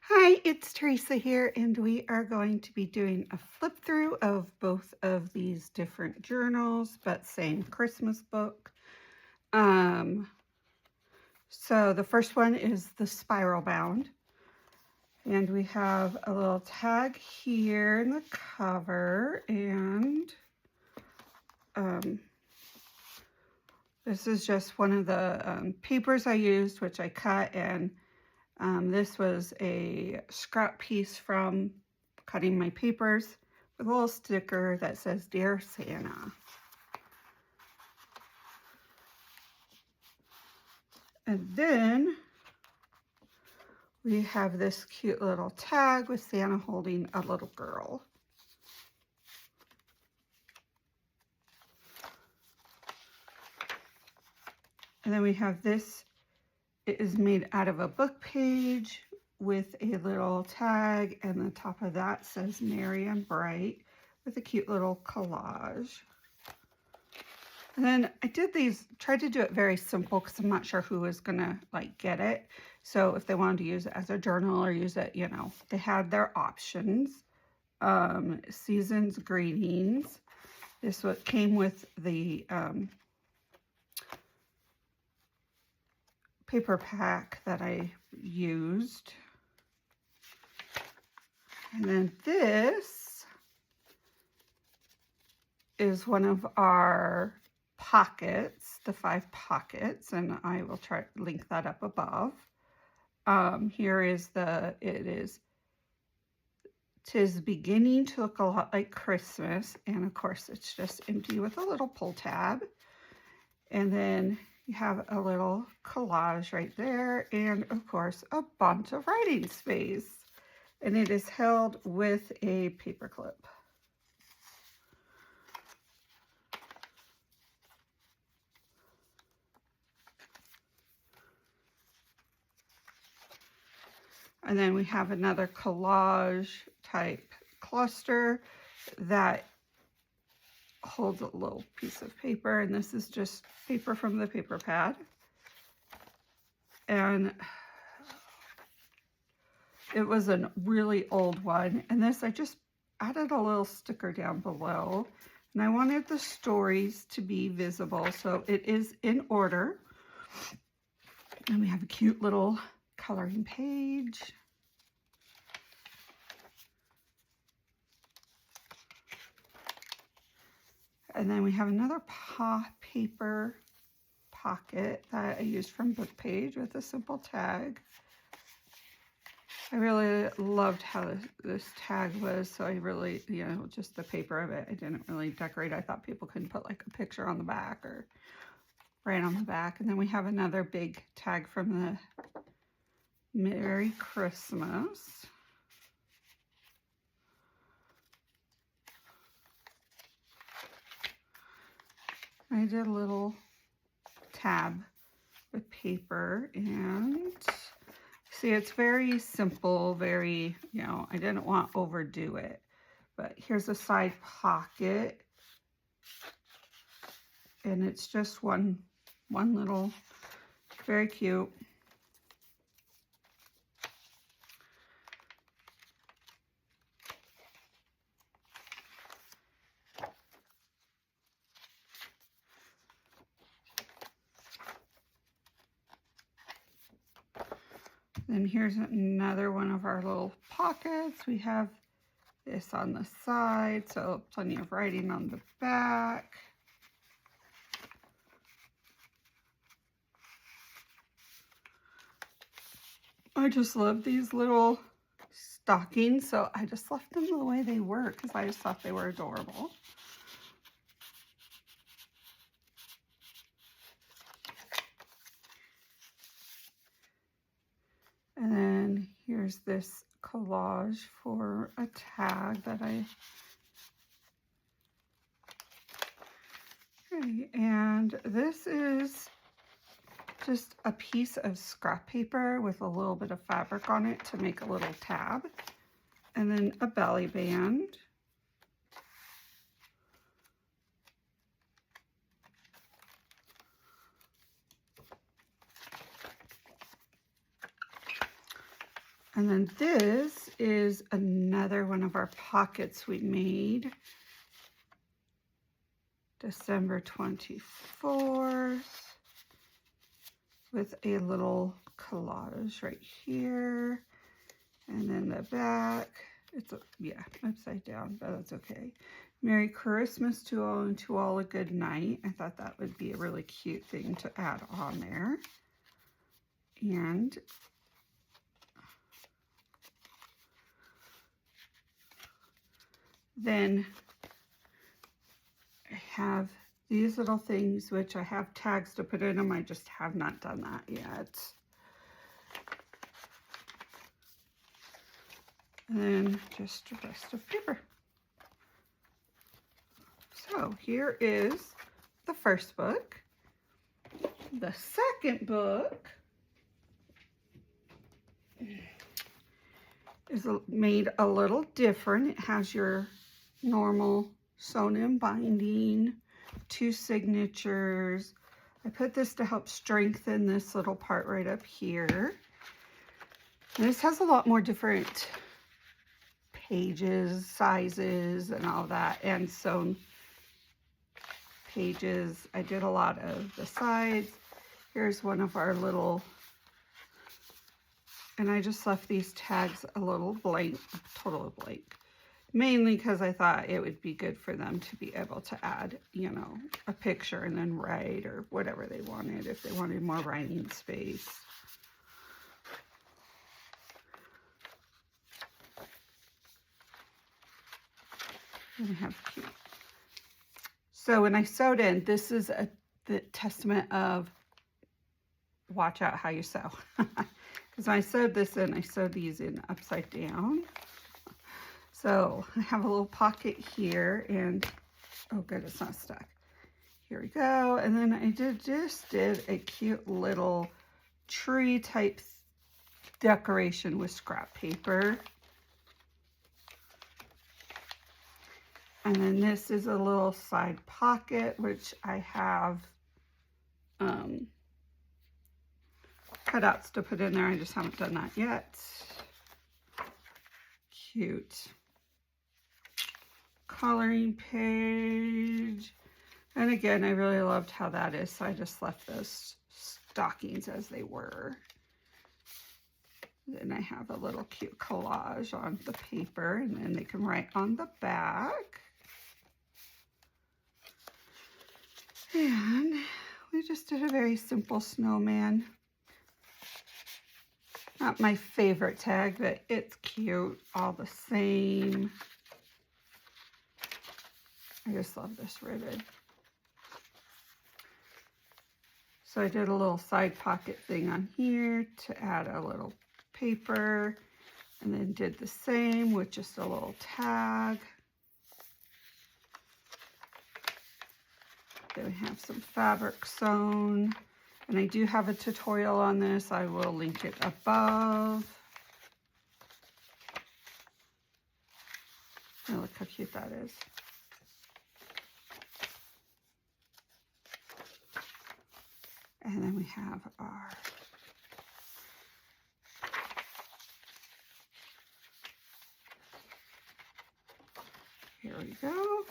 Hi, it's Teresa here, and we are going to be doing a flip through of both of these different journals, but same Christmas book. So the first one is the spiral bound, and we have a little tag here in the cover, and this is just one of the papers I used, which I cut, and this was a scrap piece from cutting my papers with a little sticker that says, Dear Santa. And then we have this cute little tag with Santa holding a little girl. And then we have this. It is made out of a book page with a little tag, and the top of that says Merry and Bright with a cute little collage. And then I did these, tried to do it very simple because I'm not sure who is gonna like get it. So if they wanted to use it as a journal or use it, you know, they had their options. Season's greetings. This what came with the paper pack that I used. And then this is one of our pockets, the 5 pockets, and I will try to link that up above. Here is "'Tis beginning to look a lot like Christmas," and of course it's just empty with a little pull tab. And then you have a little collage right there, and of course a bunch of writing space. And it is held with a paper clip. And then we have another collage type cluster that holds a little piece of paper, and this is just paper from the paper pad. And it was a really old one, and this I just added a little sticker down below, and I wanted the stories to be visible, so it is in order. And we have a cute little coloring page. And then we have another paper pocket that I used from Book Page with a simple tag. I really loved how this tag was, so I really, you know, just the paper of it, I didn't really decorate. I thought people couldn't put like a picture on the back or right on the back. And then we have another big tag from the Merry Christmas. I did a little tab with paper, and see, it's very simple, very, you know, I didn't want to overdo it. But here's a side pocket, and it's just one little, very cute. Then here's another one of our little pockets. We have this on the side, so plenty of writing on the back. I just love these little stockings, so I just left them the way they were because I just thought they were adorable. And then here's this collage for a tag that okay, and this is just a piece of scrap paper with a little bit of fabric on it to make a little tab, and then a belly band. And then this is another one of our pockets we made. December 24th. With a little collage right here. And then the back. It's, yeah, upside down, but that's okay. Merry Christmas to all, and to all a good night. I thought that would be a really cute thing to add on there. And then I have these little things, which I have tags to put in them. I just have not done that yet. And then just a rest of paper. So here is the first book. The second book is made a little different. It has your normal sewn in binding, 2 signatures. I put this to help strengthen this little part right up here. And this has a lot more different pages, sizes, and all that, and sewn pages. I did a lot of the sides. Here's one of our little, and I just left these tags a little blank, totally blank, mainly because I thought it would be good for them to be able to add, you know, a picture and then write or whatever they wanted, if they wanted more writing space. And I have cute. So when I sewed in, this is the testament of watch out how you sew. Because when I sewed this in, I sewed these in upside down. So I have a little pocket here, and oh good, it's not stuck. Here we go. And then I just did a cute little tree type decoration with scrap paper. And then this is a little side pocket, which I have cutouts to put in there. I just haven't done that yet. Cute coloring page. And again, I really loved how that is, so I just left those stockings as they were. Then I have a little cute collage on the paper, and then they can write on the back. And we just did a very simple snowman. Not my favorite tag, but it's cute all the same. I just love this ribbon. So I did a little side pocket thing on here to add a little paper, and then did the same with just a little tag. Then we have some fabric sewn, and I do have a tutorial on this. I will link it above. Oh, look how cute that is. And then we have our here we go.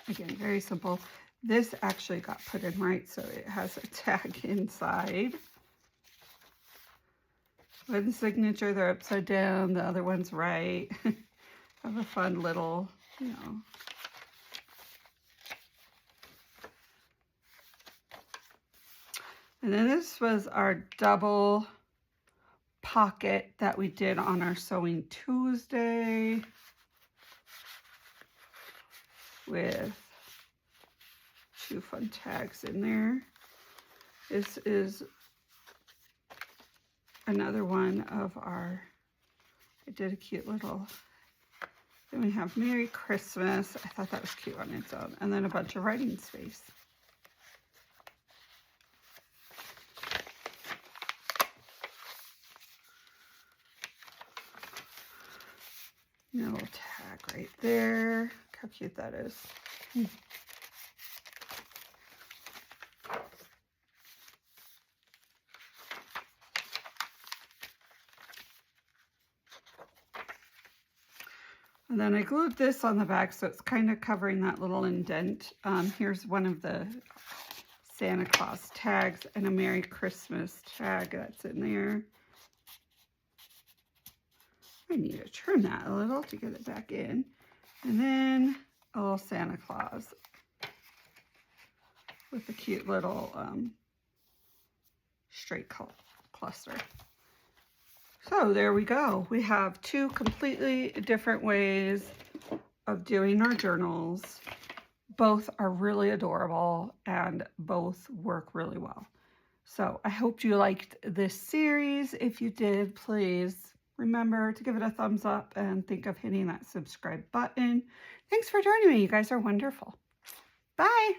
Again, very simple. This actually got put in right, so it has a tag inside. One signature, they're upside down, the other one's right. Have a fun little, you know. And then this was our double pocket that we did on our Sewing Tuesday with 2 fun tags in there. This is another one of our, I did a cute little, then we have Merry Christmas. I thought that was cute on its own. And then a bunch of writing space. A little tag right there. Look how cute that is. And then I glued this on the back so it's kind of covering that little indent. Here's one of the Santa Claus tags and a Merry Christmas tag that's in there. I need to trim that a little to get it back in. And then a little Santa Claus with a cute little straight cluster. So there we go. We have two completely different ways of doing our journals. Both are really adorable and both work really well. So I hope you liked this series. If you did, please remember to give it a thumbs up and think of hitting that subscribe button. Thanks for joining me. You guys are wonderful. Bye.